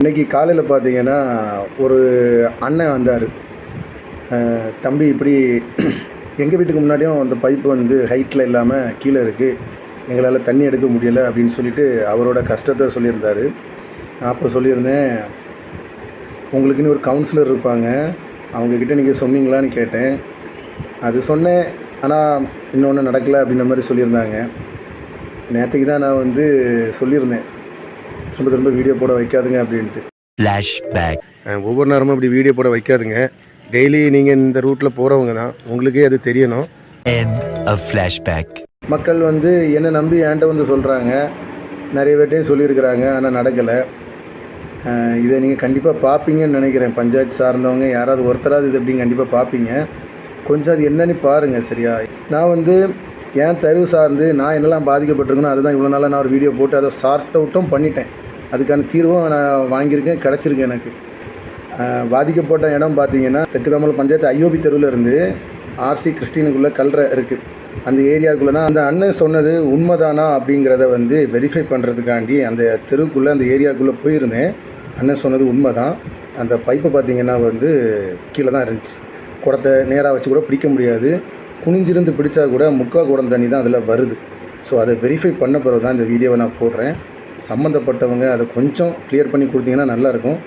இன்றைக்கி காலையில் பார்த்தீங்கன்னா ஒரு அண்ணன் வந்தார். தம்பி இப்படி எங்கள் வீட்டுக்கு முன்னாடியும் அந்த பைப்பு வந்து ஹைட்டில் இல்லாமல் கீழே இருக்குது, எங்களால் தண்ணி எடுக்க முடியலை அப்படின்னு சொல்லிட்டு அவரோட கஷ்டத்தை சொல்லியிருந்தார். நான் அப்போ சொல்லியிருந்தேன், உங்களுக்குன்னு ஒரு கவுன்சிலர் இருப்பாங்க, அவங்கக்கிட்ட நீங்கள் சொன்னீங்களான்னு கேட்டேன். அது சொன்னேன், ஆனால் இன்னொன்று நடக்கலை அப்படின்ற மாதிரி சொல்லியிருந்தாங்க. நேற்றுக்கு தான் நான் வந்து சொல்லியிருந்தேன், திரும்ப திரும்ப வீடியோ போட வைக்காதுங்க அப்படின்ட்டு. ஃப்ளாஷ்பேக். ஒவ்வொரு நேரமும் இப்படி வீடியோ போட வைக்காதுங்க. டெய்லி நீங்கள் இந்த ரூட்டில் போகிறவங்க தான், உங்களுக்கே அது தெரியணும். End of flashback. மக்கள் வந்து என்னை நம்பி என்கிட்ட வந்து சொல்கிறாங்க, நிறைய பேர்ட்டையும் சொல்லியிருக்கிறாங்க, ஆனால் நடக்கலை. இதை நீங்கள் கண்டிப்பாக பார்ப்பீங்கன்னு நினைக்கிறேன். பஞ்சாயத்து சார்ந்தவங்க யாராவது ஒருத்தராது இது எப்படின்னு கண்டிப்பாக பார்ப்பீங்க. கொஞ்சம் அது என்னன்னு பாருங்கள், சரியா? நான் வந்து என் தெருவு சார்ந்து நான் என்னெல்லாம் பாதிக்கப்பட்டிருக்கணும், அதுதான் இவ்வளோ நாளாக நான் ஒரு வீடியோ போட்டு அதை சார்ட் அவுட்டும் பண்ணிட்டேன். அதுக்கான தீர்வும் நான் வாங்கியிருக்கேன், கிடச்சிருக்கேன் எனக்கு. பாதிக்கப்பட்ட இடம் பார்த்தீங்கன்னா, தெற்கு தமிழ் பஞ்சாயத்து ஐயோபி தெருவில் இருந்து ஆர்சி கிறிஸ்டினுக்குள்ளே கல்ற இருக்குது. அந்த ஏரியாவுக்குள்ளே தான் அந்த அண்ணன் சொன்னது உண்மைதானா அப்படிங்கிறத வந்து வெரிஃபை பண்ணுறதுக்காண்டி அந்த தெருவுக்குள்ளே அந்த ஏரியாவுக்குள்ளே போயிருந்தேன். அண்ணன் சொன்னது உண்மை தான். அந்த பைப்பை பார்த்திங்கன்னா வந்து கீழே தான் இருந்துச்சு. குடத்தை நேராக வச்சு கூட பிடிக்க முடியாது, குனிஞ்சிருந்து பிடிச்சா கூட முக்கால் குடம் தண்ணி தான் அதில் வருது. ஸோ அதை வெரிஃபை பண்ண பிறகு தான் இந்த வீடியோவை நான் போடுறேன். சம்மந்தப்பட்டவங்க அதை கொஞ்சம் கிளியர் பண்ணி கொடுத்தீங்கன்னா நல்லாயிருக்கும்.